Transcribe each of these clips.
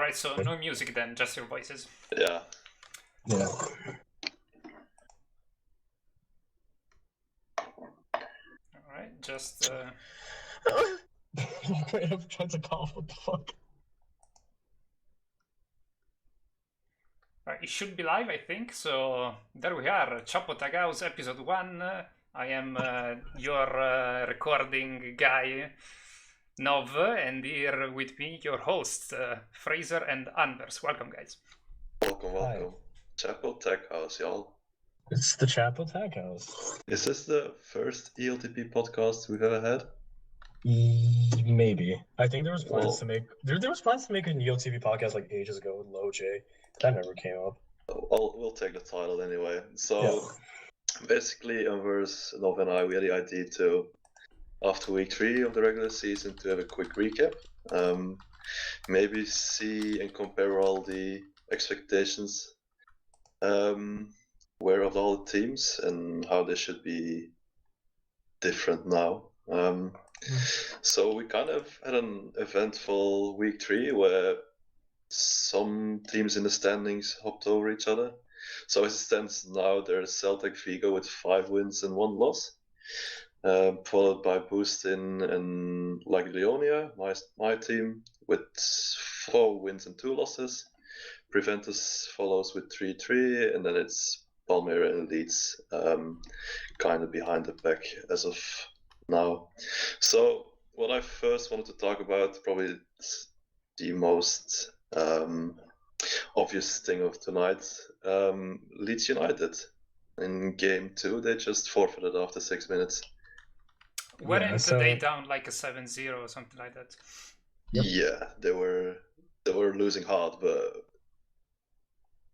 Alright, so no music then, just your voices. Yeah. Yeah. Alright, just... Wait, I'm trying to cough, what the fuck? It should be live, I think, so there we are, Chapo Tag House episode 1. I am your recording guy, Nov, and here with me your hosts, Fraser and Anders. Welcome, guys. Welcome. Hi. Chapo Tech House, y'all. It's the Chapo Tag House. Is this the first ELTP podcast we've ever had? Maybe. I think there was plans to make there was plans to make an ELTP podcast like ages ago with Low J. That never came up. We'll take the title anyway. So basically, Unverse, Nov and I, we had the idea to, after week 3 of the regular season, to have a quick recap. Maybe see and compare all the expectations were of all the teams and how they should be different now. So we kind of had an eventful week 3 where some teams in the standings hopped over each other. So as it stands now, there's Celtic Vigo with 5 wins and 1 loss, followed by Boostin and Laglionia, my team, with 4 wins and 2 losses. Preventus follows with 3-3, and then it's Palmyra and Leeds, kind of behind the pack as of now. So what I first wanted to talk about, probably the most obvious thing of tonight, Leeds United. In game 2, they just forfeited after 6 minutes. Weren't they down like a 7-0 or something like that? Yep. Yeah, they were losing hard, but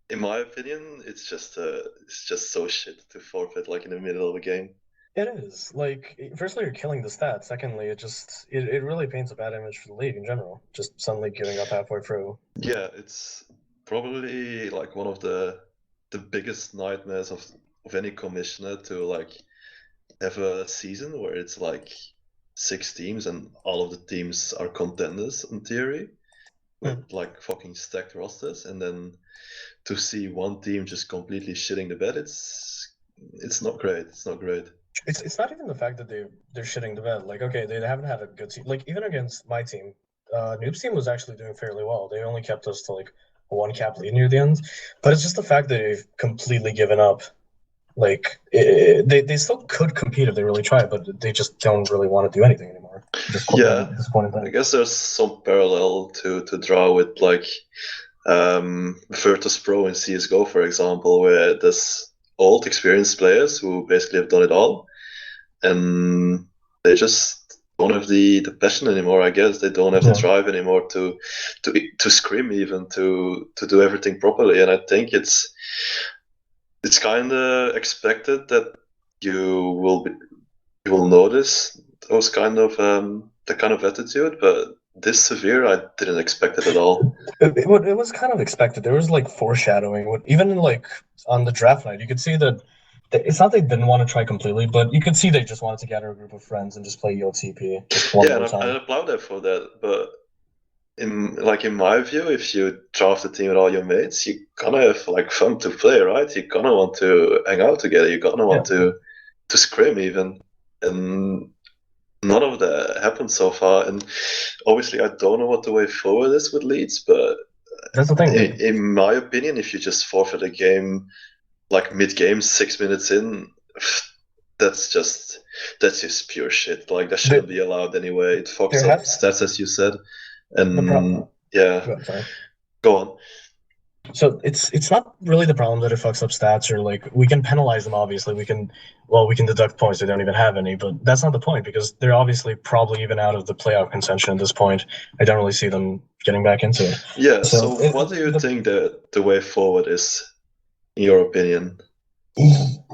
in my opinion, it's just so shit to forfeit like in the middle of a game. It is. Like, firstly, you're killing the stats. Secondly, it really paints a bad image for the league in general. Just suddenly giving up halfway through. Yeah, it's probably like one of the biggest nightmares of any commissioner to like have a season where it's like 6 teams and all of the teams are contenders in theory with like fucking stacked rosters, and then to see one team just completely shitting the bed, it's not great. It's not great. It's not even the fact that they're shitting the bed. Like, okay, they haven't had a good team. Like, even against my team, Noob's team was actually doing fairly well. They only kept us to like a 1 cap lead near the end. But it's just the fact that they've completely given up. Like, they still could compete if they really tried, but they just don't really want to do anything anymore. I guess there's some parallel to draw with like Virtus Pro in CSGO, for example, where there's old experienced players who basically have done it all, and they just don't have the passion anymore. I guess they don't have the drive anymore to scrim, even to do everything properly. And I think it's kind of expected that you will notice those kind of the kind of attitude, but this severe, I didn't expect it at all. It was kind of expected. There was like foreshadowing. Even in, like on the draft night, you could see that it's not they didn't want to try completely, but you could see they just wanted to gather a group of friends and just play ELTP just one more time. I applaud them for that. But in my view, if you draft a team with all your mates, you gonna have like fun to play, right? You're gonna want to hang out together. You're gonna want to scrim even, and none of that happened so far. And obviously, I don't know what the way forward is with Leeds, but that's the thing. In my opinion, if you just forfeit a game like mid-game, 6 minutes in, that's just pure shit. Like, that shouldn't be allowed anyway. It fucks up stats, as you said. And go on. So it's not really the problem that it fucks up stats, or like we can penalize them. Obviously, we can deduct points. They don't even have any, but that's not the point because they're obviously probably even out of the playoff contention at this point. I don't really see them getting back into it. Yeah. So what do you think the way forward is, in your opinion?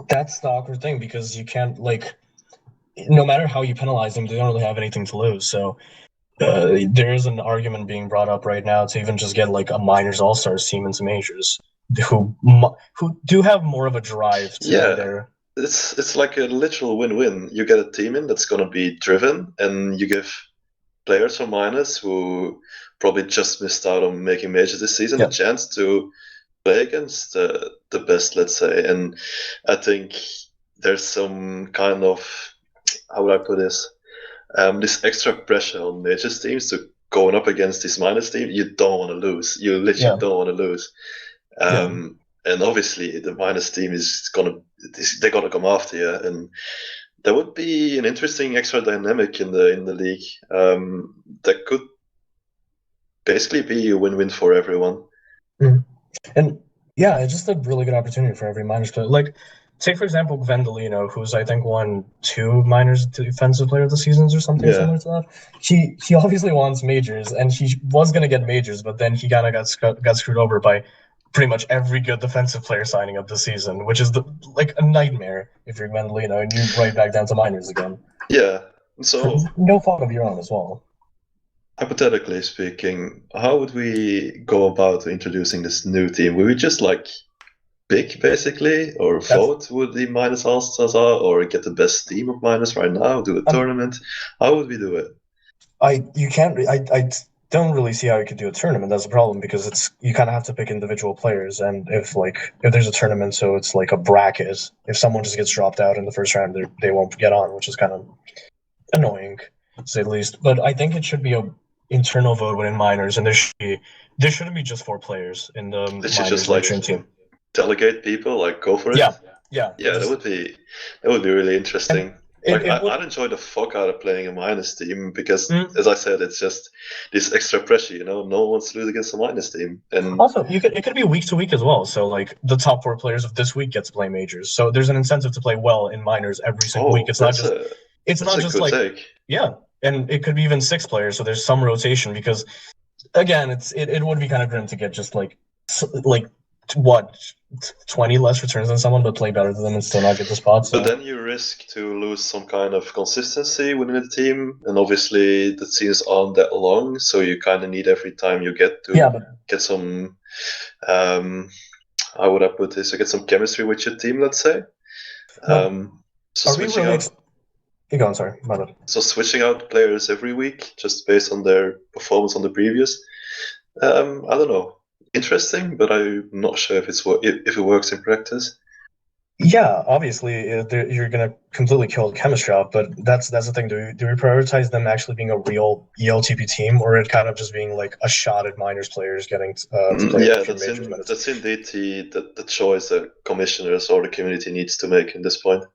That's the awkward thing because you can't, like, no matter how you penalize them, they don't really have anything to lose. So. There is an argument being brought up right now to even just get like a minors all-stars team into majors who do have more of a drive to there. It's like a literal win-win. You get a team in that's going to be driven, and you give players from minors who probably just missed out on making majors this season Yeah. a chance to play against the best, let's say. And I think there's some kind of, how would I put this extra pressure on majors teams to going up against this minors team. You don't want to lose. You literally don't want to lose. And obviously the minors team they're gonna come after you, and that would be an interesting extra dynamic in the league. That could basically be a win-win for everyone. And yeah, it's just a really good opportunity for every minors player. Like, take for example Vendolino, who's I think won 2 minors defensive player of the seasons or something similar to that. He obviously wants majors, and he was gonna get majors, but then he kind of got screwed over by pretty much every good defensive player signing up this season, which is like a nightmare if you're Vendolino and you're right back down to minors again. Yeah. So no fault of your own as well. Hypothetically speaking, how would we go about introducing this new team? Would we just like pick basicly, or vote who the minors all-stars are, or get the best team of minors right now, do a tournament? How would we do it? I don't really see how you could do a tournament. That's the problem, because you kind of have to pick individual players, and if there's a tournament, so it's like a bracket. If someone just gets dropped out in the first round, they won't get on, which is kind of annoying, to say the least. But I think it should be a internal vote within minors, and there shouldn't be just 4 players in the minors just team. Delegate people, like go for it. Yeah. That would be really interesting. I'd enjoy the fuck out of playing a minors team because, as I said, it's just this extra pressure. No one wants to lose against a minors team. And also, it could be week to week as well. So like the top 4 players of this week get to play majors. So there's an incentive to play well in minors every single week. It's not just like take. Yeah, and it could be even 6 players. So there's some rotation, because again, it would be kind of grim to get just like 20 less returns than someone, but play better than them and still not get the spot. So. But then you risk to lose some kind of consistency within the team, and obviously the teams aren't that long, so you kind of need every time you get to get some. How would I put this? Get some chemistry with your team, let's say. So switching out. You go on, sorry. My bad. So switching out players every week just based on their performance on the previous. I don't know. Interesting, but I'm not sure if it works in practice. Yeah, obviously you're gonna completely kill the chemistry out, but that's the thing. Do we prioritize them actually being a real ELTP team, or it kind of just being like a shot at minors players getting to play? Yeah, that's indeed the choice that commissioners or the community needs to make at this point.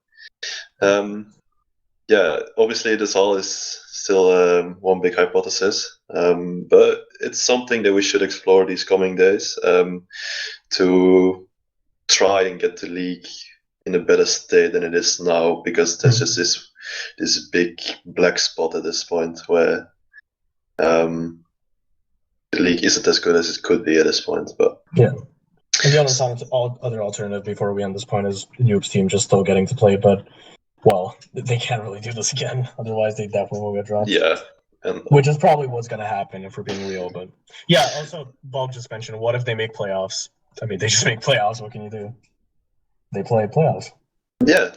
Yeah, obviously this all is still one big hypothesis, but it's something that we should explore these coming days to try and get the league in a better state than it is now, because there's just this big black spot at this point where the league isn't as good as it could be at this point. But yeah. And the other alternative before we end this point is Noob's team just still getting to play, but well, they can't really do this again. Otherwise, they definitely will get dropped. Yeah. Which is probably what's going to happen if we're being real. But yeah, also, Bob just mentioned, what if they make playoffs? I mean, they just make playoffs. What can you do? They play playoffs. Yeah,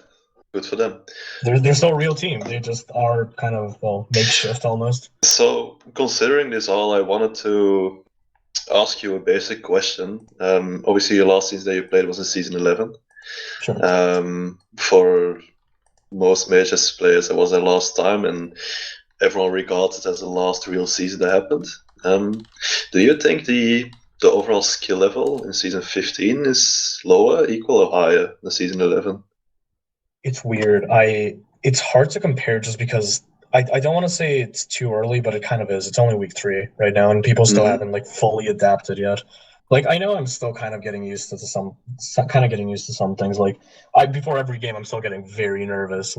good for them. They're still a real team. They just are kind of, makeshift almost. So, considering this all, I wanted to ask you a basic question. Obviously, your last season that you played was in season 11. Sure. For most majors players, it was their last time, and everyone regards it as the last real season that happened. Do you think the overall skill level in season 15 is lower, equal, or higher than season 11? It's weird. It's hard to compare just because I don't want to say it's too early, but it kind of is. It's only week 3 right now, and people still haven't fully adapted yet. I know I'm still kind of getting used to some things. Before every game, I'm still getting very nervous.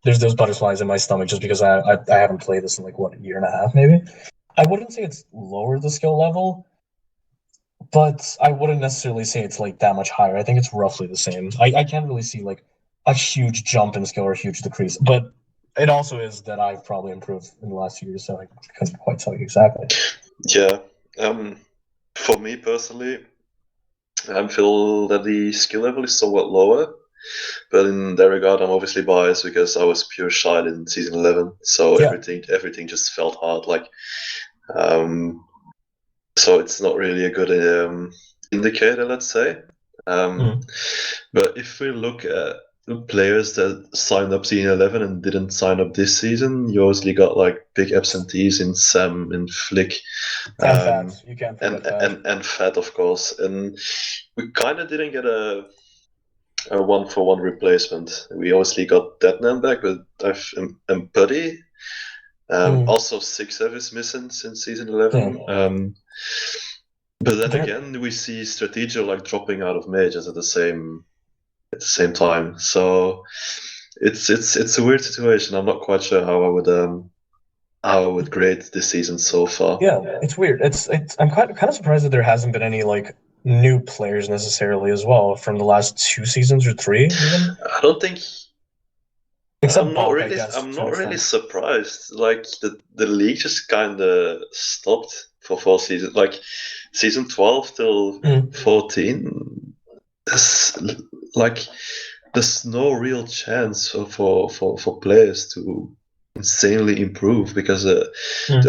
There's those butterflies in my stomach just because I haven't played this in a year and a half, maybe. I wouldn't say it's lower the skill level, but I wouldn't necessarily say it's that much higher. I think it's roughly the same. I can't really see a huge jump in skill or a huge decrease, but it also is that I've probably improved in the last few years, so I couldn't quite tell you exactly. Yeah. For me personally, I feel that the skill level is somewhat lower. But in that regard, I'm obviously biased because I was pure shite in season 11, so Yeah. everything just felt hard. So it's not really a good indicator, let's say. But if we look at the players that signed up season 11 and didn't sign up this season, you obviously got like big absentees in Sam and Flick. And Fat. You can't forget Fat. And Fat, of course. And we kind of didn't get a one-for-one replacement. We obviously got Deadman back, but and Buddy. Also, Sixev is missing since season 11. But then again, we see Strategia like dropping out of majors at the same time. So it's a weird situation. I'm not quite sure how I would grade this season so far. Yeah, it's weird. I'm kind of surprised that there hasn't been any like new players necessarily as well from the last 2 seasons or 3 even. I don't think. Except I'm not Bach, really. I guess, I'm not really surprised. Like the league just kind of stopped for 4 seasons. Like season 12 till 14. There's no real chance for players to insanely improve because the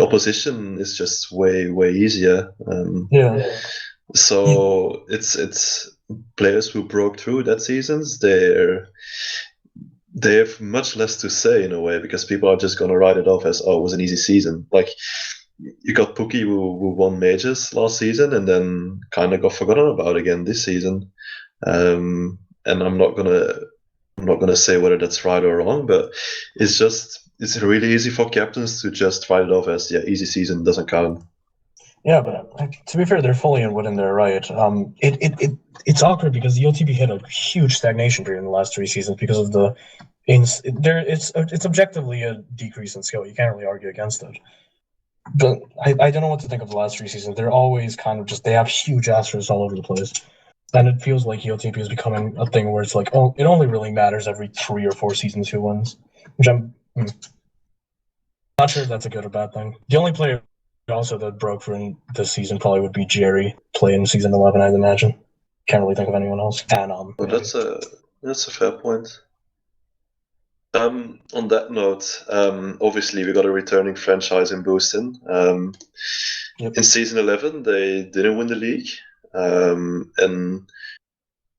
opposition is just way easier. So it's players who broke through that seasons. They have much less to say in a way because people are just gonna write it off as, oh, it was an easy season. Like you got Pookie who won majors last season and then kind of got forgotten about again this season. And I'm not gonna say whether that's right or wrong, but it's really easy for captains to just write it off as, yeah, easy season, doesn't count. Yeah, but to be fair, they're fully in their right. It's awkward because the ELTP hit a huge stagnation period in the last 3 seasons because of it's objectively a decrease in skill. You can't really argue against it. But I don't know what to think of the last 3 seasons. They're always kind of just, they have huge asterisks all over the place. And it feels like ELTP is becoming a thing where it's like, oh, it only really matters every 3 or 4 seasons who wins. Which I'm not sure if that's a good or bad thing. The only player also that broke for this season probably would be Jerry, playing season 11, I'd imagine. Can't really think of anyone else. And well, that's a fair point. On that note, obviously we got a returning franchise in Booston. In season 11, they didn't win the league, and in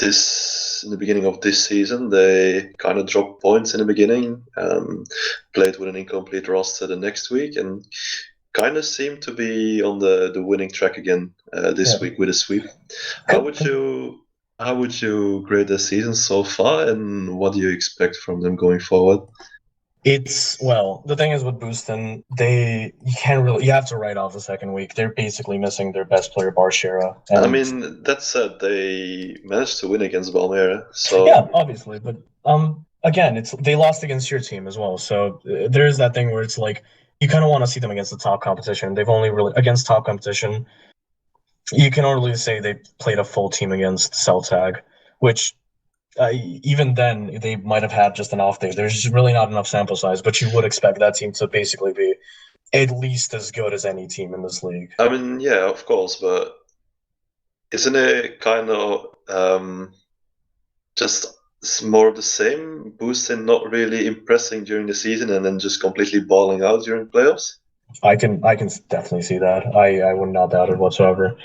the beginning of this season, they kind of dropped points in the beginning. Played with an incomplete roster the next week, and kind of seemed to be on the winning track again this week with a sweep. How would you grade the season so far, and what do you expect from them going forward? The thing is with Booston, you have to write off the second week. They're basically missing their best player, Barshera. I mean, that said, they managed to win against Valmiera. So yeah, obviously, but again, they lost against your team as well. So there is that thing where it's like you kind of want to see them against the top competition. They've only really against top competition. You can only say they played a full team against Celtag, which even then they might have had just an off day. There's really not enough sample size, but you would expect that team to basically be at least as good as any team in this league. I mean, yeah, of course, but isn't it kind of just more of the same? Boosting not really impressing during the season and then just completely balling out during playoffs? I can definitely see that. I would not doubt it whatsoever.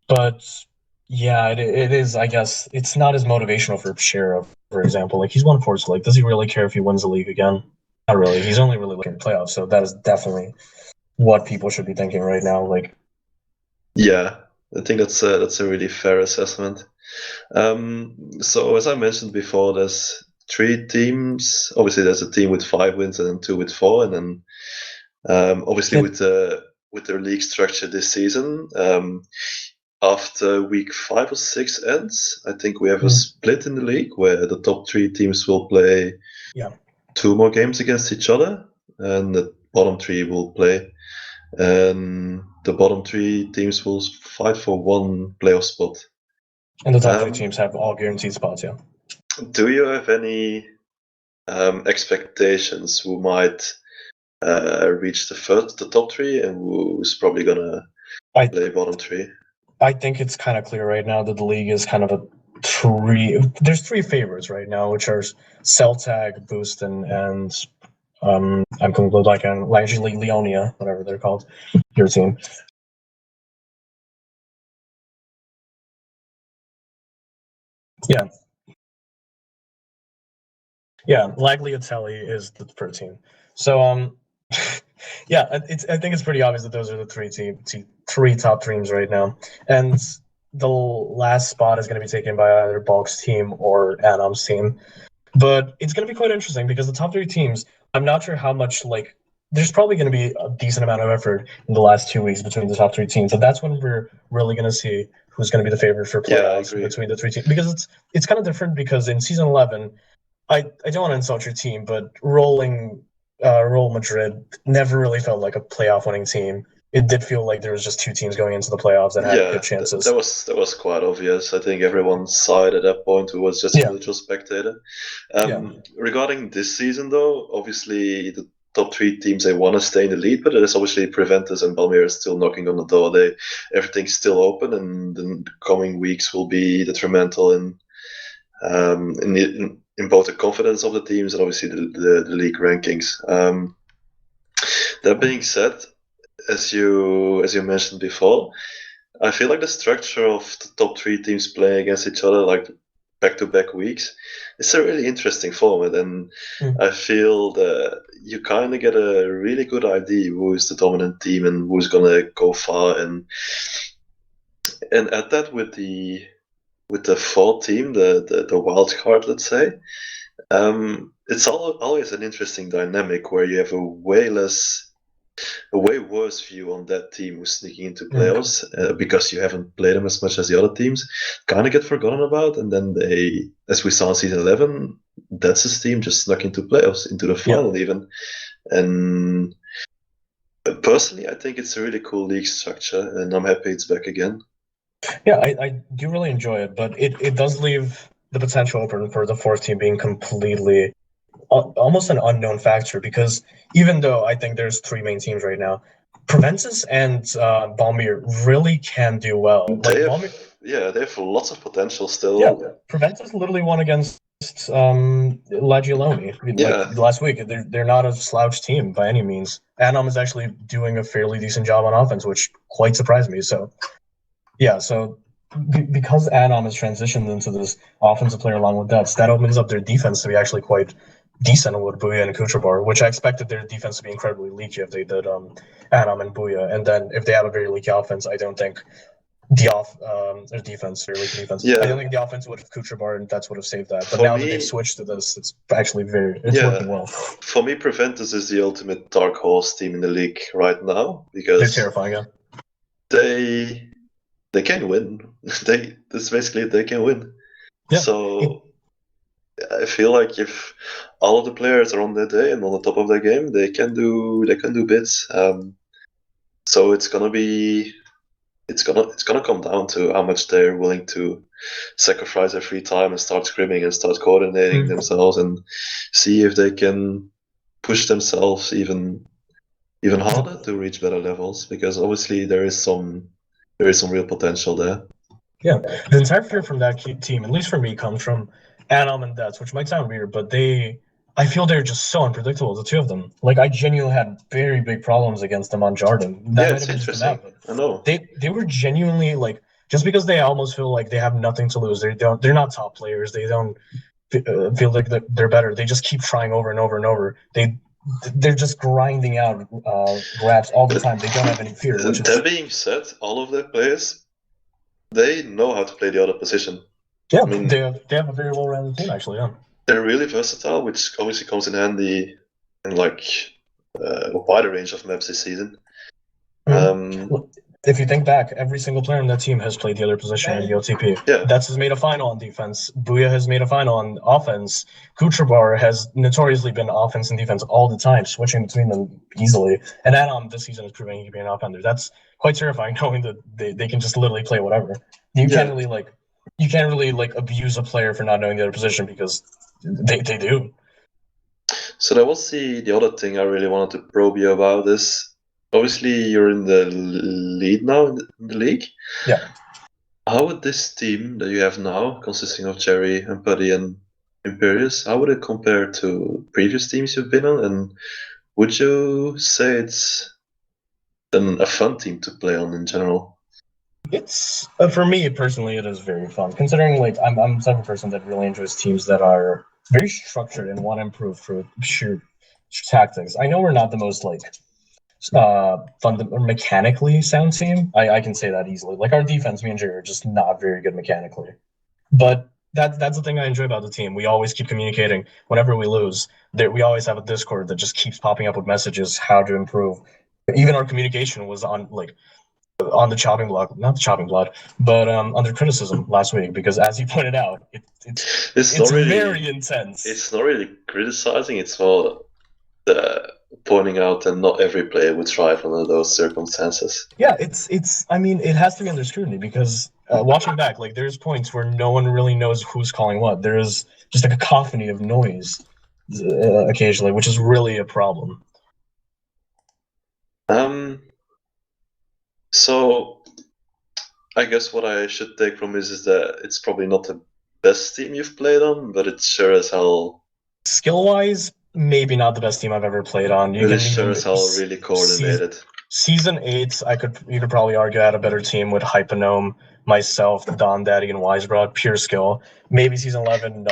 But yeah, it is. I guess it's not as motivational for Shera, for example. Like he's won 4, so like, does he really care if he wins the league again? Not really. He's only really looking at playoffs. So that is definitely what people should be thinking right now. Like, yeah, I think that's a really fair assessment. So as I mentioned before, there's 3 teams. Obviously, there's a team with 5 wins and then 2 with 4, and then obviously with their league structure this season. After week 5 or 6 ends, I think we have a split in the league where the top 3 teams will play 2 more games against each other, and the bottom 3 will play. And the bottom 3 teams will fight for 1 playoff spot. And the top 3 teams have all guaranteed spots, yeah. Do you have any expectations who might reach the top 3 and who's probably gonna play bottom 3? I think it's kind of clear right now that the league is kind of there's three favorites right now, which are Celtag, Boost, and I'm completely like actually Leonia, whatever they're called, your team. Yeah, Lagliatelli is the third team. So yeah, I think it's pretty obvious that those are the three top teams right now, and the last spot is going to be taken by either Bulk's team or Adam's team. But it's going to be quite interesting because the top three teams, I'm not sure how much there's probably going to be a decent amount of effort in the last 2 weeks between the top three teams, and that's when we're really going to see who's going to be the favorite for playoffs between the three teams. Because it's kind of different because in season 11, I don't want to insult your team, but Real Madrid never really felt like a playoff winning team. It did feel like there was just two teams going into the playoffs that had good chances. That was quite obvious. I think everyone saw it at that point who was just a neutral spectator. Regarding this season, though, obviously the top three teams, they want to stay in the lead, but it is obviously Preventus and Balmira still knocking on the door. Everything's still open, and the coming weeks will be detrimental in both the confidence of the teams and obviously the league rankings. That being said, as you mentioned before, I feel like the structure of the top three teams playing against each other, like back-to-back weeks, it's a really interesting format, and I feel that you kind of get a really good idea who is the dominant team and who's gonna go far, and at that with the fourth team, the wild card, let's say, it's always an interesting dynamic where you have a way worse view on that team who's sneaking into playoffs because you haven't played them as much as the other teams. Kind of get forgotten about, and then they, as we saw in season 11, that's his team just snuck into playoffs, into the final even. And personally, I think it's a really cool league structure, and I'm happy it's back again. Yeah, I do really enjoy it, but it does leave the potential open for the fourth team being completely almost an unknown factor, because even though I think there's three main teams right now, Proventus and Balmir really can do well. They have lots of potential still. Yeah, Proventus literally won against Lagioloni last week. They're not a slouch team by any means. Anom is actually doing a fairly decent job on offense, which quite surprised me. So yeah, because Anom has transitioned into this offensive player along with that opens up their defense to be actually quite decent with Booyah and Kucherbar, which I expected their defense to be incredibly leaky if they did Anom and Booyah. And then if they have a very leaky offense, I don't think their defense, their leaky defense. Yeah. I don't think the offense would have Kucherbar, and that's would have saved that. But now that they've switched to this, it's actually working well. For me, Preventus is the ultimate dark horse team in the league right now because they're terrifying. Yeah. They can win. That's basically it. They can win. Yeah. So I feel like if all of the players are on their day and on the top of their game, they can do bits. So it's gonna come down to how much they're willing to sacrifice their free time and start scrimming and start coordinating themselves and see if they can push themselves even harder to reach better levels, because obviously there is some real potential there. Yeah, the entire fear from that team, at least for me, comes from Anom and Dets, which might sound weird, but I feel they're just so unpredictable, the two of them. Like, I genuinely had very big problems against them on Jardim. That might have been just the map, I know. They were genuinely, like, just because they almost feel like they have nothing to lose, they're not top players, they don't feel like they're better, they just keep trying over and over and over. They're just grinding out grabs all the time. They don't have any fear. That being said, all of their players, they know how to play the other position. Yeah, I mean, they have a very well-rounded team, actually. Yeah, they're really versatile, which obviously comes in handy in like a wider range of maps this season. If you think back, every single player on that team has played the other position in ELTP. Yeah. Dets has made a final on defense. Booyah has made a final on offense. Kucherbar has notoriously been offense and defense all the time, switching between them easily. And Anom this season is proving he can be an offender. That's quite terrifying, knowing that they can just literally play whatever. You can't really abuse a player for not knowing the other position, because they do. So that was the other thing I really wanted to probe you about is, obviously you're in the lead now in the league. Yeah. How would this team that you have now, consisting of Jerry and Buddy and Imperius, how would it compare to previous teams you've been on? And would you say it's a fun team to play on in general? It's for me personally, it is very fun. Considering like I'm the type of person that really enjoys teams that are very structured and want to improve through sheer tactics. I know we're not the most like mechanically sound team. I can say that easily. Like our defense, me and Jerry are just not very good mechanically. But that's the thing I enjoy about the team. We always keep communicating. Whenever we lose, we always have a Discord that just keeps popping up with messages how to improve. Even our communication was on the chopping block, not the chopping block, but under criticism last week because, as you pointed out, it's not really, very intense. It's not really criticizing. It's more pointing out that not every player would thrive under those circumstances. Yeah, it's. I mean, it has to be under scrutiny because watching back, like there's points where no one really knows who's calling what. There's just a cacophony of noise occasionally, which is really a problem. So I guess what I should take from this is that it's probably not the best team you've played on, but it's sure as hell. Skill-wise, maybe not the best team I've ever played on. You can sure as hell really coordinated. Season 8, you could probably argue I had a better team with Hypernome, myself, Don Daddy, and Wisebroad, pure skill. Maybe season 11,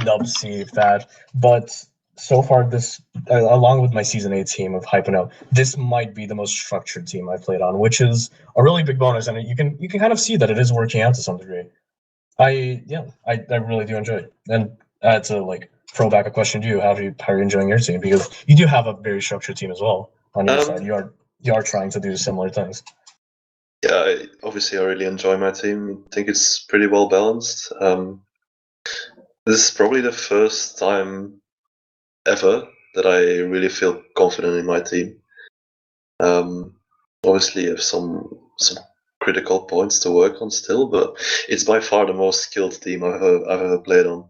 Nub C, that. But so far, this, along with my season 8 team of Hypernome, this might be the most structured team I've played on, which is a really big bonus, and you can kind of see that it is working out to some degree. I really do enjoy it. And to like throw back a question to you, how are you enjoying your team? Because you do have a very structured team as well on your side. You are trying to do similar things. Yeah, obviously I really enjoy my team. I think it's pretty well balanced. This is probably the first time ever that I really feel confident in my team. Obviously, I have some critical points to work on still, but it's by far the most skilled team I've ever played on.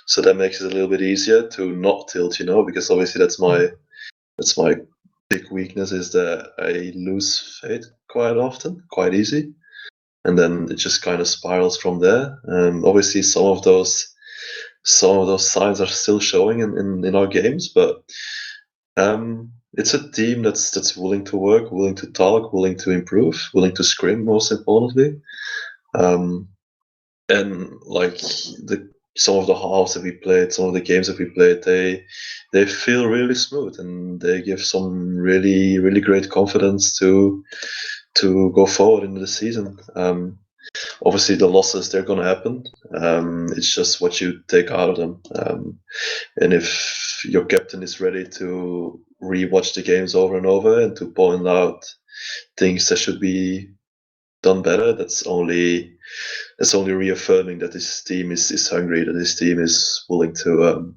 So that makes it a little bit easier to not tilt, because obviously that's my big weakness is that I lose faith quite often, quite easy, and then it just kind of spirals from there. Obviously, some of those signs are still showing in our games, but it's a team that's willing to work, willing to talk, willing to improve, willing to scrim, most importantly. And like some of the halves that we played, some of the games that we played, they feel really smooth and they give some really, really great confidence to go forward into the season. Obviously, the losses, they're going to happen. It's just what you take out of them. And if your captain is ready to rewatch the games over and over and to point out things that should be done better, that's only reaffirming that this team is hungry, that this team is willing to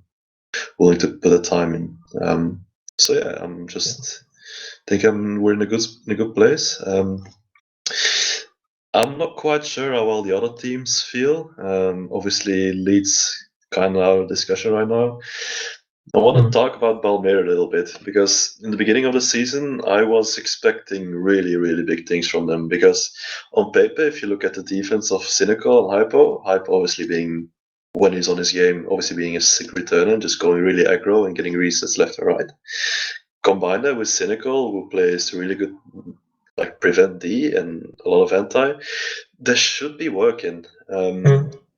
put the time in. So yeah, I'm just think we're in a good place. I'm not quite sure how all the other teams feel. Obviously, Leeds kind of out of discussion right now. I want to talk about Balmair a little bit because in the beginning of the season, I was expecting really, really big things from them. Because on paper, if you look at the defense of Cynical and Hypo obviously being, when he's on his game, obviously being a sick returner and just going really aggro and getting resets left and right. Combine that with Cynical, who plays really good, like prevent D and a lot of anti, this should be working.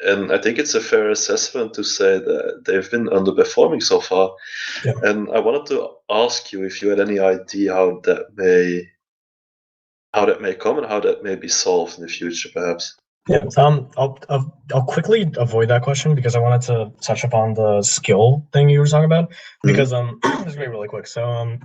And I think it's a fair assessment to say that they've been underperforming so far. Yeah. And I wanted to ask you if you had any idea how that may come and how that may be solved in the future, perhaps. Yeah. I'll quickly avoid that question because I wanted to touch upon the skill thing you were talking about. Because this is gonna be really quick. So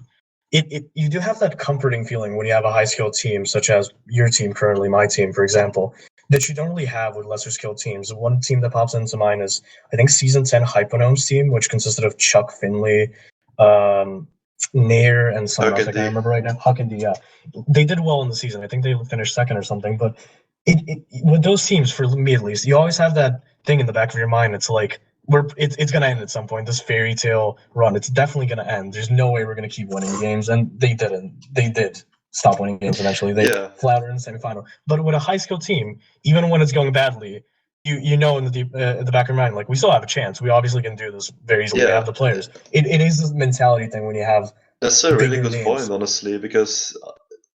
you do have that comforting feeling when you have a high skilled team, such as your team currently, my team, for example, that you don't really have with lesser skilled teams. One team that pops into mind is, I think, season 10 Hypnome's team, which consisted of Chuck Finley, Nair, and someone else I can't remember right now. Huck and D, yeah. They did well in the season. I think they finished second or something. But with those teams, for me at least, you always have that thing in the back of your mind. It's like, it's going to end at some point. This fairy tale run, it's definitely going to end. There's no way we're going to keep winning games, and they didn't. They did. stop winning games eventually. They Yeah. flounder in the semifinal. But with a high skill team, even when it's going badly, you know in the back of your mind, like, we still have a chance. We obviously can do this very easily. We Yeah. have the players. It is this mentality thing when you have That's a really bigger good names. point, honestly, because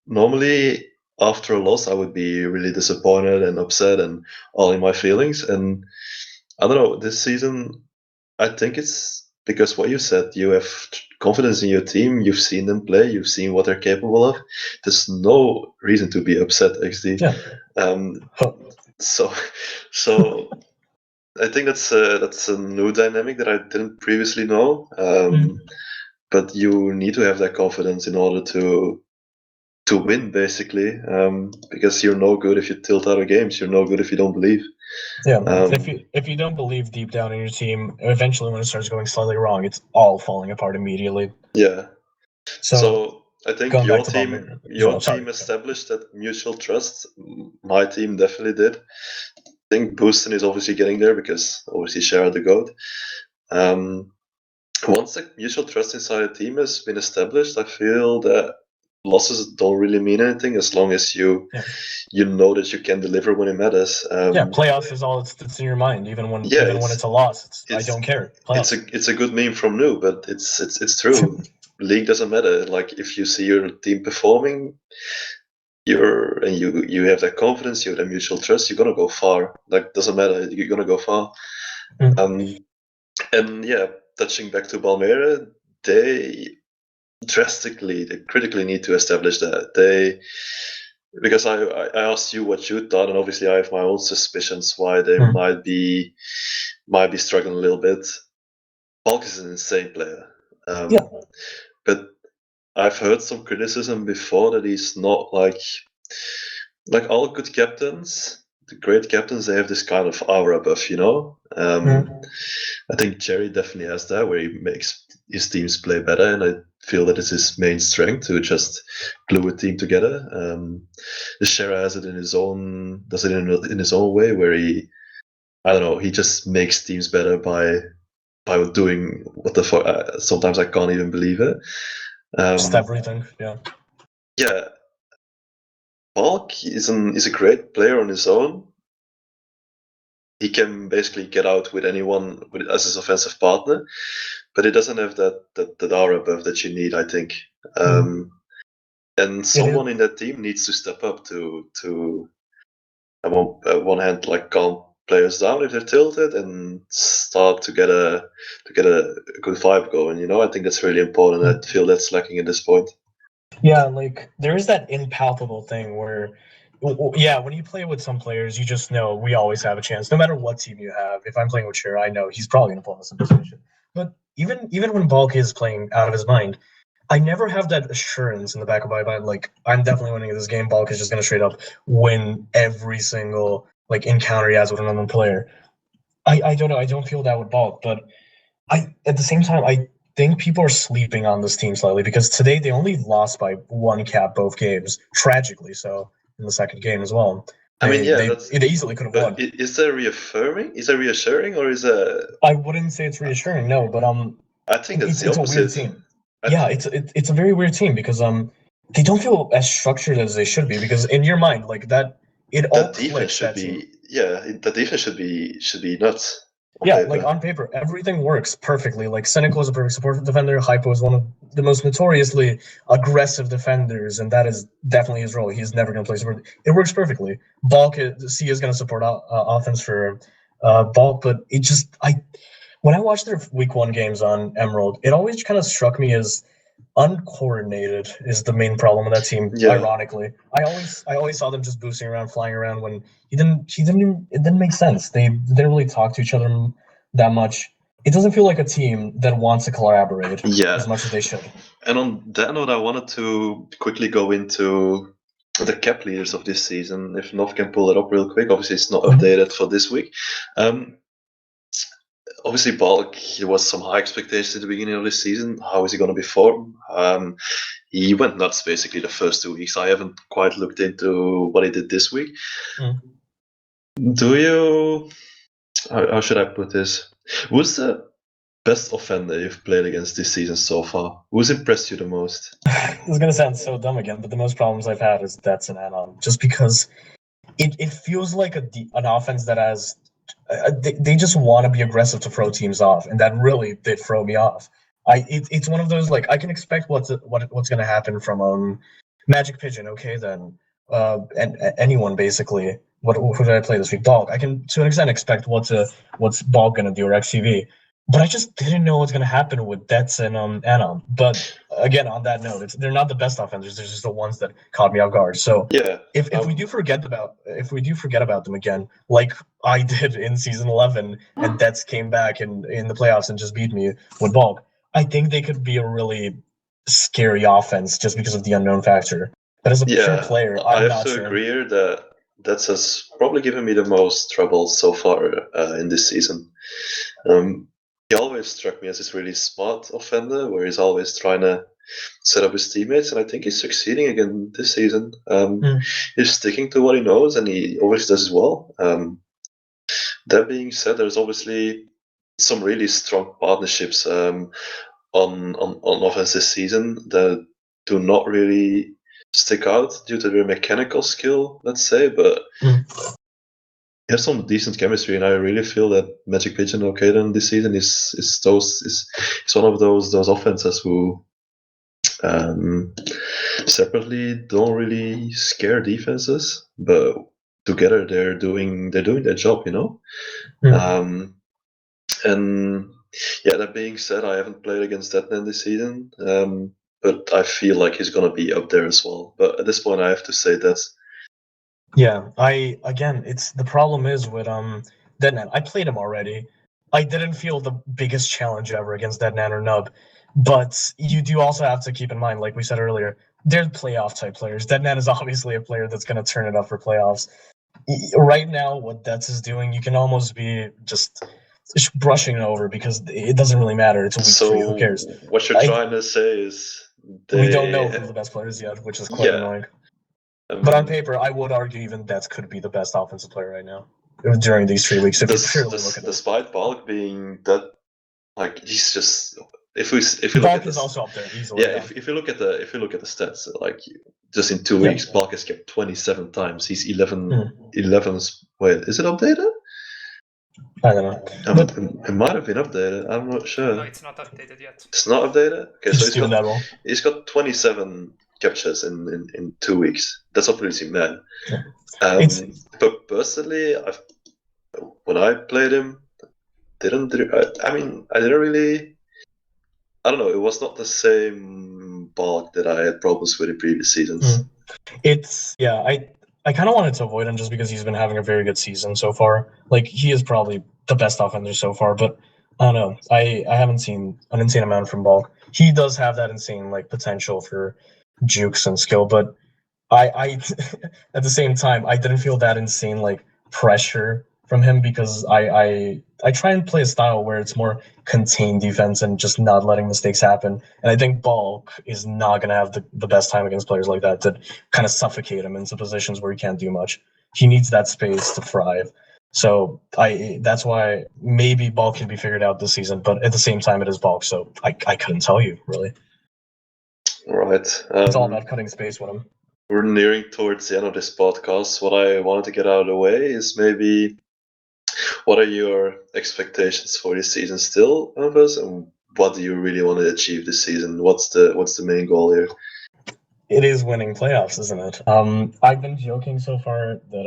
normally after a loss, I would be really disappointed and upset and all in my feelings. And I don't know, this season, I think it's because what you said, you have confidence in your team, you've seen them play, you've seen what they're capable of. There's no reason to be upset, actually. Yeah. So I think that's a new dynamic that I didn't previously know. But you need to have that confidence in order to win, basically, because you're no good if you tilt out of games. You're no good if you don't believe. Yeah, if you don't believe deep down in your team, eventually when it starts going slightly wrong, it's all falling apart immediately. Yeah. So I think going your back to team Sorry. established that mutual trust. My team definitely did. I think Booston is obviously getting there because obviously share the GOAT. Once the mutual trust inside a team has been established, I feel that losses don't really mean anything as long as you know that you can deliver when it matters. Playoffs is all that's in your mind, even when it's a loss. I don't care. Playoffs. It's a good meme from New, but it's true. League doesn't matter. Like, if you see your team performing, you have that confidence, you have that mutual trust, you're gonna go far. Like, doesn't matter, you're gonna go far. And yeah, touching back to Balmere, they critically need to establish that. Because I asked you what you thought, and obviously I have my own suspicions why they might be struggling a little bit. Balk is an insane player. But I've heard some criticism before that he's not like all good captains. The great captains, they have this kind of aura buff, you know. I think Jerry definitely has that, where he makes his teams play better, and I feel that it's his main strength to just glue a team together. The Shera has it in his own, does it in his own way, where he just makes teams better by doing what the fuck. Sometimes I can't even believe it. Just everything, yeah. Yeah, Balk is a great player on his own. He can basically get out with anyone as his offensive partner, but he doesn't have that aura above that you need, I think. And someone in that team needs to step up to at one hand, like, calm players down if they're tilted and start to get a good vibe going. You know, I think that's really important. I feel that's lacking at this point. Yeah, like, there is that impalpable thing where, when you play with some players, you just know we always have a chance, no matter what team you have. If I'm playing with Cher, I know he's probably going to pull us in position. But even when Balk is playing out of his mind, I never have that assurance in the back of my mind, like, I'm definitely winning this game. Balk is just going to straight up win every single, like, encounter he has with another player. I don't know. I don't feel that with Balk, but at the same time, I think people are sleeping on this team slightly, because today they only lost by one cap both games, tragically so, in the second game as well. They easily could have won. Is that reaffirming? Is that reassuring, or is that? I wouldn't say it's reassuring, no, but I think that's the opposite. It's a weird team. It's a very weird team, because they don't feel as structured as they should be, because in your mind, like, that it all clicks. That defense should be nuts. Like, on paper, everything works perfectly. Like, Cynical is a perfect support defender. Hypo is one of the most notoriously aggressive defenders, and that is definitely his role. He's never going to play support. It works perfectly. Balk, C is going to support offense for Balk, but when I watched their week 1 games on Emerald, it always kind of struck me as uncoordinated is the main problem with that team. Ironically, I always saw them just boosting around, flying around, when it didn't make sense. They didn't really talk to each other that much. It doesn't feel like a team that wants to collaborate as much as they should. And on that note, I wanted to quickly go into the cap leaders of this season. If Nov can pull it up real quick. Obviously, it's not updated for this week. Obviously, Balk, there was some high expectations at the beginning of this season. How is he going to perform? He went nuts basically the first 2 weeks. I haven't quite looked into what he did this week. Do you? How should I put this? best offender you've played against this season so far? Who's impressed you the most? This is gonna sound so dumb again, but the most problems I've had is Dets and Anon, just because it feels like an offense that has they just want to be aggressive to throw teams off, and that really did throw me off. It's one of those, like, I can expect what's gonna happen from Magic Pigeon. Okay, then and anyone basically. Who did I play this week? Balk. I can to an extent expect what's Balk gonna do, or XCV. But I just didn't know what's gonna happen with Dets and Anon. But again, on that note, they're not the best offenders. They're just the ones that caught me off guard. So Yeah. if we do forget about them again, like I did in season 11, and Dets came back in the playoffs and just beat me with Bulk, I think they could be a really scary offense just because of the unknown factor. But as a pure player, I'm not sure. I have to agree here that Dets has probably given me the most trouble so far in this season. He always struck me as this really smart offender, where he's always trying to set up his teammates, and I think he's succeeding again this season. He's sticking to what he knows, and he always does as well. That being said, there's obviously some really strong partnerships on offense this season that do not really stick out due to their mechanical skill, let's say, but he has some decent chemistry, and I really feel that Magic Pigeon Okaden this season is one of those offenses who separately don't really scare defenses, but together they're doing their job, you know. And yeah, that being said, I haven't played against Deadman this season, but I feel like he's gonna be up there as well. But at this point, I have to say that. Yeah, it's the problem is with Deadman. I played him already. I didn't feel the biggest challenge ever against Deadman or Nub, but you do also have to keep in mind, like we said earlier, they're playoff type players. Deadman is obviously a player that's going to turn it up for playoffs. Right now, what Dets is doing, you can almost be just brushing it over because it doesn't really matter. It's a week 3. Who cares? What you're trying to say is we don't know who the best player is yet, which is quite annoying. But on paper, I would argue even Dets could be the best offensive player right now during these 3 weeks. If you purely look at it, despite Balk being that, like, he's just if you look Balk at this, is also up there easily. Yeah, if you look at the stats, like just in 2 weeks, Balk has kept 27 times. He's 11's. Wait, is it updated? I don't know. It might have been updated. I'm not sure. No, it's not updated yet. It's not updated. Okay, so he's got 27 captures in 2 weeks. That's not really bad. But personally, when I played him, I didn't really. I don't know. It was not the same Balk that I had problems with in previous seasons. I kind of wanted to avoid him just because he's been having a very good season so far. Like, he is probably the best offender so far, but I don't know. I haven't seen an insane amount from Balk. He does have that insane, like, potential for jukes and skill, but I at the same time, I didn't feel that insane, like, pressure from him because I try and play a style where it's more contained defense and just not letting mistakes happen. And I think Balk is not going to have the best time against players like that to kind of suffocate him into positions where he can't do much. He needs that space to thrive. So that's why maybe Balk can be figured out this season, but at the same time, it is Balk, so I couldn't tell you, really. Right. It's all about cutting space with him. We're nearing towards the end of this podcast. What I wanted to get out of the way is maybe what are your expectations for this season still, Elvis, and what do you really want to achieve this season? What's the main goal here? It is winning playoffs, isn't it? I've been joking so far that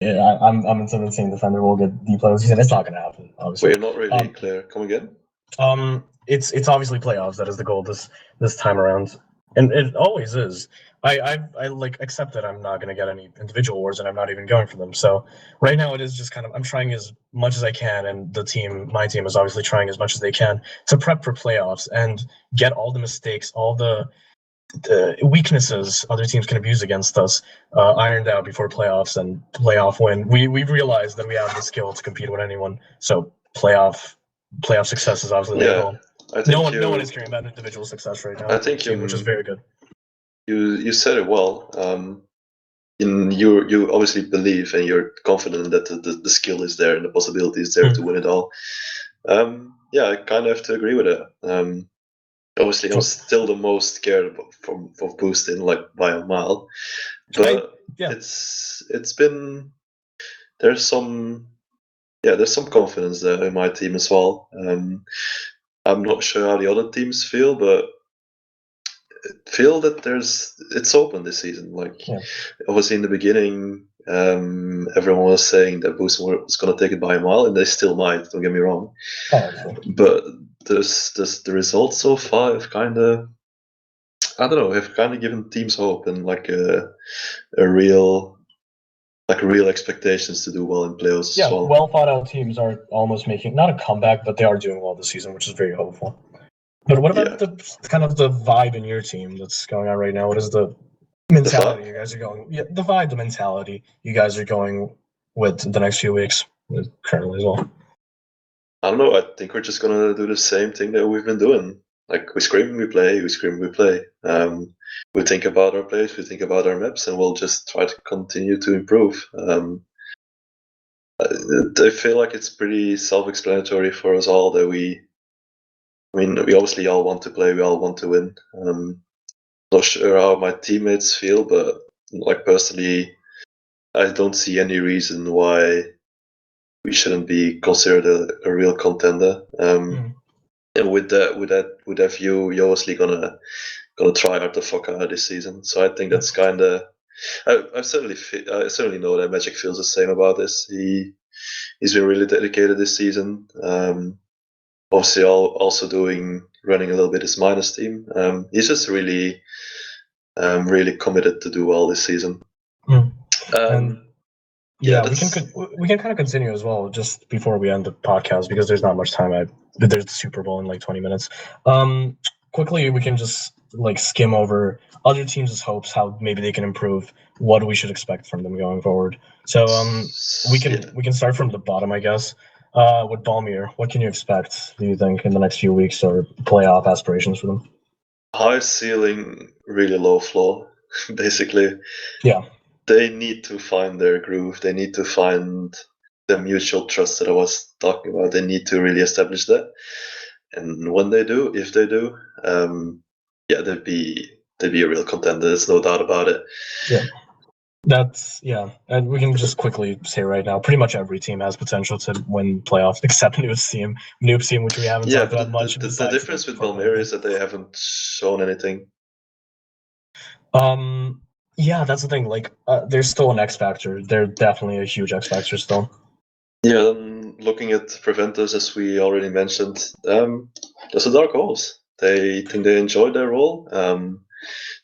I'm insane defender will get the playoffs season. It's not going to happen, obviously. Wait, you're not really clear. Come again? It's obviously playoffs. That is the goal this time around, and it always is. I like accept that I'm not going to get any individual awards, and I'm not even going for them. So right now it is just kind of I'm trying as much as I can, and my team is obviously trying as much as they can to prep for playoffs and get all the mistakes, all the weaknesses other teams can abuse against us ironed out before playoffs and playoff win. We've realized that we have the skill to compete with anyone. So playoff success is obviously the goal. No one is caring about individual success right now. I think which is very good. You said it well. You obviously believe and you're confident that the skill is there and the possibility is there to win it all. I kind of have to agree with it. Obviously, I'm still the most scared of boosting, like by a mile. But it's been there's some confidence there in my team as well. I'm not sure how the other teams feel, but feel that it's open this season. Like obviously in the beginning, everyone was saying that boosting was going to take it by a mile, and they still might. Don't get me wrong. But the results so far have kind of, I don't know, have kind of given teams hope and like a real expectations to do well in playoffs as well. Well thought out teams are almost making not a comeback, but they are doing well this season, which is very hopeful. But what about the kind of the vibe in your team that's going on right now? What is the mentality you guys are going? Yeah, the vibe, the mentality you guys are going with the next few weeks currently as well. I don't know. I think we're just gonna do the same thing that we've been doing. Like we scream, we play. We scream, we play. We think about our plays, we think about our maps, and we'll just try to continue to improve. I feel like it's pretty self-explanatory for us all that we obviously all want to play, we all want to win. Not sure how my teammates feel, but like personally, I don't see any reason why we shouldn't be considered a real contender. And with that view, you're obviously gonna try hard to fuck out this season. So I think that's kind of. I certainly know that Magic feels the same about this. He's been really dedicated this season. Obviously, also running a little bit his minus team. He's just really committed to do well this season. We can kind of continue as well just before we end the podcast because there's not much time. There's the Super Bowl in like 20 minutes. Quickly, we can just like skim over other teams' hopes, how maybe they can improve, what we should expect from them going forward. So we can start from the bottom, I guess. With Balmir, what can you expect, do you think, in the next few weeks or playoff aspirations for them? High ceiling, really low floor, basically. Yeah. They need to find their groove. They need to find the mutual trust that I was talking about. They need to really establish that. And when they do, if they do, they'd be a real contender. There's no doubt about it. Yeah. And we can just quickly say right now, pretty much every team has potential to win playoffs except Noob's team, which we haven't talked about much. The difference with Balmir is that they haven't shown anything. Yeah, that's the thing. Like, there's still an X factor. They're definitely a huge X factor still. Yeah, looking at Preventers, as we already mentioned, there's a dark horse. They think they enjoy their role.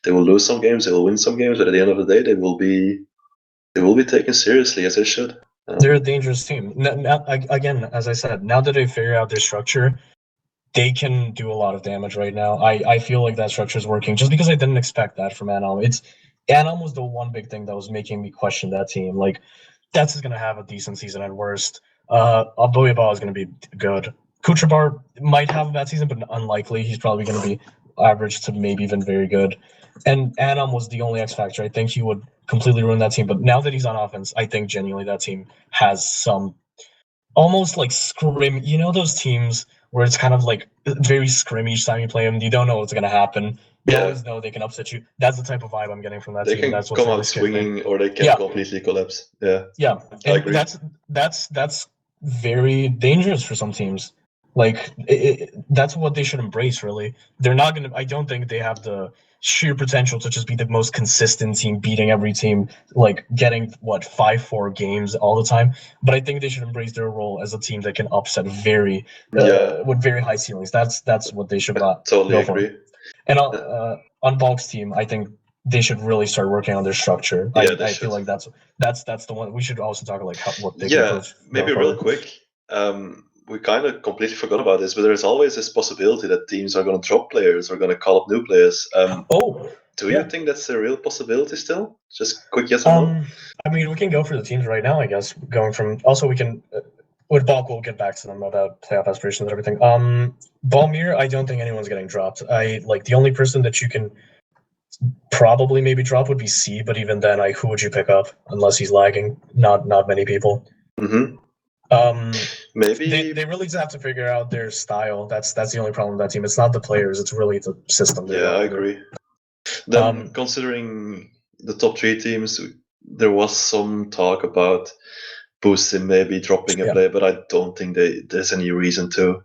They will lose some games, they will win some games, but at the end of the day, they will be taken seriously as they should. They're a dangerous team. Again, as I said, now that they figure out their structure, they can do a lot of damage right now. I feel like that structure is working just because I didn't expect that from Anam. Anam was the one big thing that was making me question that team. Like, that's going to have a decent season at worst. Abuyabal is going to be good. Kutrabar might have a bad season, but unlikely. He's probably going to be average to maybe even very good. And Anam was the only X factor. I think he would completely ruin that team. But now that he's on offense, I think genuinely that team has some almost like scrim. You know those teams where it's kind of like very scrim each time you play them. You don't know what's going to happen. You always know they can upset you. That's the type of vibe I'm getting from that team. They can come out swinging, or they can completely collapse. Yeah, and I agree. That's very dangerous for some teams. Like that's what they should embrace. Really, they're not gonna. I don't think they have the sheer potential to just be the most consistent team, beating every team, like getting 5-4 games all the time. But I think they should embrace their role as a team that can upset with very high ceilings. That's what they should totally agree. For. And on Bulk's team, I think they should really start working on their structure. I feel like that's the one we should also talk about, like what they can improve. Maybe real quick. We kind of completely forgot about this, but there's always this possibility that teams are going to drop players or going to call up new players. Do you think that's a real possibility still? Just quick yes or no? I mean, we can go for the teams right now, I guess. Going from also we can with Bulk, we'll get back to them about playoff aspirations and everything. Balmir, I don't think anyone's getting dropped. The only person that you can probably maybe drop would be C, but even then, who would you pick up unless he's lagging? Not many people. Mm-hmm. Maybe They really just have to figure out their style. That's the only problem with that team. It's not the players. It's really the system. Yeah, I agree. Then, considering the top 3 teams, there was some talk about Boostin maybe dropping a play, but I don't think there's any reason to.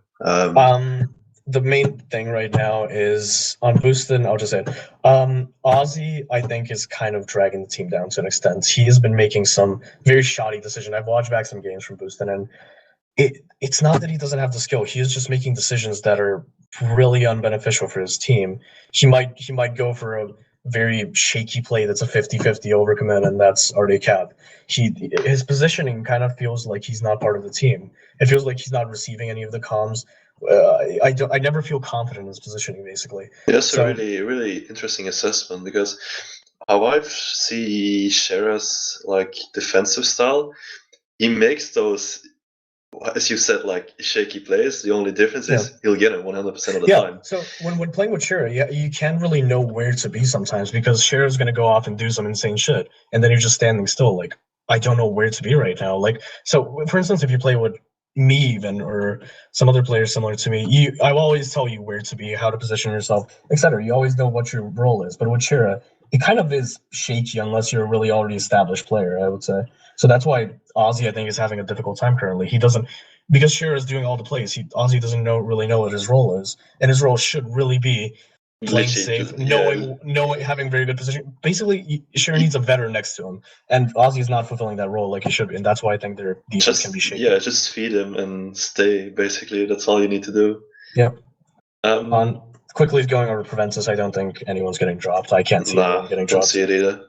The main thing right now is on Boostin. I'll just say it. Ozzy, I think, is kind of dragging the team down to an extent. He has been making some very shoddy decisions. I've watched back some games from Boostin, and it's not that he doesn't have the skill. He is just making decisions that are really unbeneficial for his team. He might go for a very shaky play that's a 50-50 overcommit, and that's already a cap. His positioning kind of feels like he's not part of the team. It feels like he's not receiving any of the comms. I never feel confident in his positioning, basically. That's a really, really interesting assessment, because how I see Shera's like defensive style, he makes those, as you said, like shaky plays. The only difference is he'll get it 100% of the time. So when playing with Shera, you can't really know where to be sometimes, because Shera's going to go off and do some insane shit, and then you're just standing still. Like, I don't know where to be right now. Like, so for instance, if you play with me even, or some other players similar to me, I will always tell you where to be, how to position yourself, etc. You always know what your role is. But with Shera, it kind of is shaky unless you're a really already established player, I would say. So that's why Ozzy, I think, is having a difficult time currently. He doesn't, because Shera is doing all the plays. Ozzy doesn't really know what his role is, and his role should really be playing safe, knowing, having very good position. Basically, Shera needs a veteran next to him, and Ozzy is not fulfilling that role like he should be, and that's why I think their defense can be shaky. Yeah, just feed him and stay. Basically, that's all you need to do. Yeah. On quickly going over Proventus, I don't think anyone's getting dropped. I can't see anyone getting dropped. Don't see it either.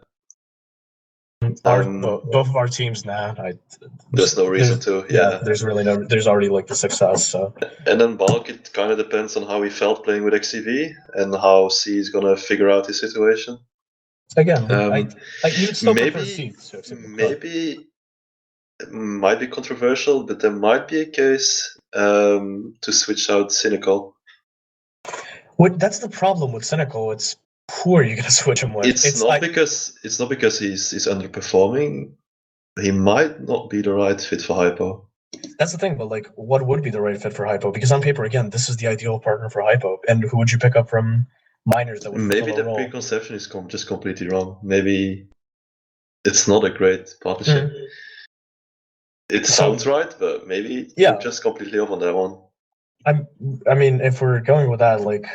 Both of our teams, there's no reason to. Yeah, there's really no. There's already like the success. So. And then Balk, it kind of depends on how he felt playing with XCV and how C is gonna figure out his situation. Again, you still prefer C. Maybe it might be controversial, but there might be a case to switch out Cynical. That's the problem with Cynical. It's who are you going to switch him with? It's not because he's underperforming. He might not be the right fit for Hypo. That's the thing, but like, what would be the right fit for Hypo? Because on paper, again, this is the ideal partner for Hypo. And who would you pick up from minors that would maybe the preconception is just completely wrong. Maybe it's not a great partnership. It sounds right, but maybe you're just completely off on that one. I mean, if we're going with that, like,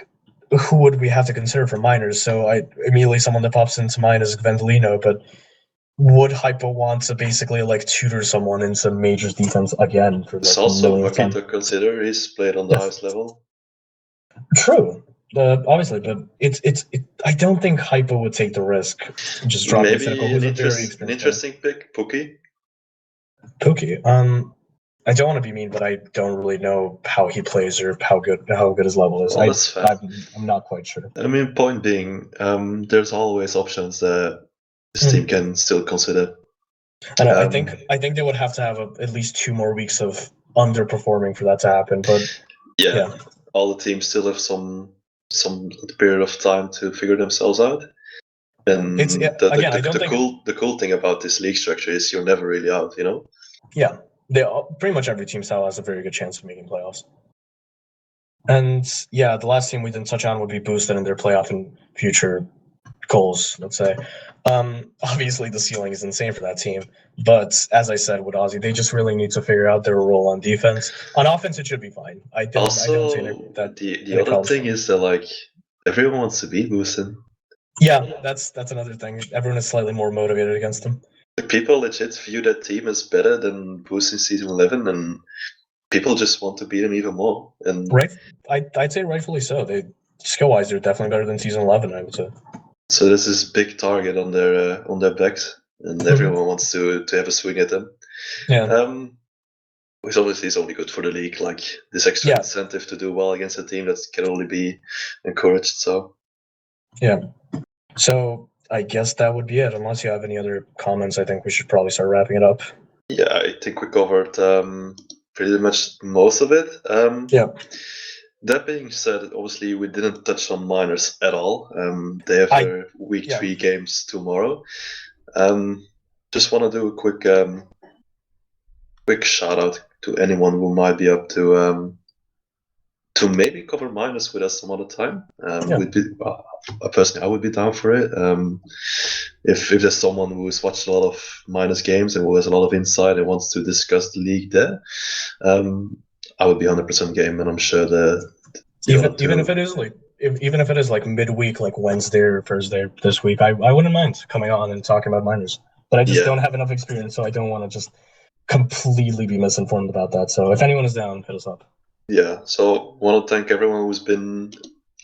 who would we have to consider for minors? So immediately someone that pops into mind is Gvendelino, but would Hypo want to basically like tutor someone into majors defense again? For it's also lucky to consider. He's played on the highest level. True, obviously, but it's I don't think Hypo would take the risk. Just dropping Cynical, who's an interesting pick, Pookie. Pookie. I don't want to be mean, but I don't really know how he plays or how good his level is. I'm not quite sure. I mean, point being, there's always options that this team can still consider. And I think they would have to have at least 2 more weeks of underperforming for that to happen. But yeah, all the teams still have some period of time to figure themselves out. And the cool thing about this league structure is you're never really out, you know? Yeah. Pretty much every team style has a very good chance of making playoffs. And yeah, the last team we didn't touch on would be Boosted and their playoff and future goals, let's say. Obviously the ceiling is insane for that team, but as I said with Ozzy, they just really need to figure out their role on defense. On offense, it should be fine. I don't see that. The other thing is that like everyone wants to beat Boosted. Yeah, that's another thing. Everyone is slightly more motivated against them. People legit view that team as better than Boost in Season 11, and people just want to beat them even more. And right, I'd say rightfully so. Skill-wise, they're definitely better than Season 11, I would say. So this is big target on their backs, and everyone wants to have a swing at them. Yeah. Which obviously is only good for the league. Like this extra incentive to do well against a team that can only be encouraged. So. Yeah. So. I guess that would be it. Unless you have any other comments, I think we should probably start wrapping it up. Yeah, I think we covered pretty much most of it. That being said, obviously we didn't touch on minors at all. They have their week 3 games tomorrow. Just want to do a quick shout out to anyone who might be up to maybe cover minus with us some other time. Personally, I would be down for it. If there's someone who's watched a lot of minus games and who has a lot of insight and wants to discuss the league there, I would be 100% game, and I'm sure even if it is like even if it is like midweek, like Wednesday or Thursday this week, I wouldn't mind coming on and talking about minors. But I just don't have enough experience, so I don't want to just completely be misinformed about that. So if anyone is down, hit us up. Yeah, so want to thank everyone who's been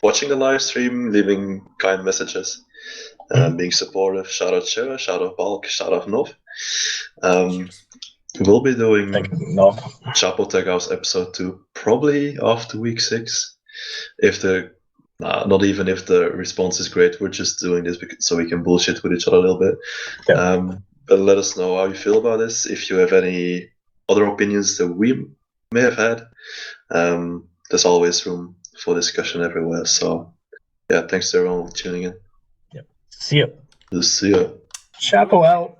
watching the live stream, leaving kind messages, being supportive. Shout out Shira, shout out Balk, shout out Nov. We'll be doing Chapo Tagaos episode 2 probably after week 6. Not even if the response is great, we're just doing this so we can bullshit with each other a little bit. Yeah. But let us know how you feel about this. If you have any other opinions that we may have had, there's always room for discussion everywhere. So, yeah, thanks to everyone for tuning in. Yep. See ya. See ya. Chapo out.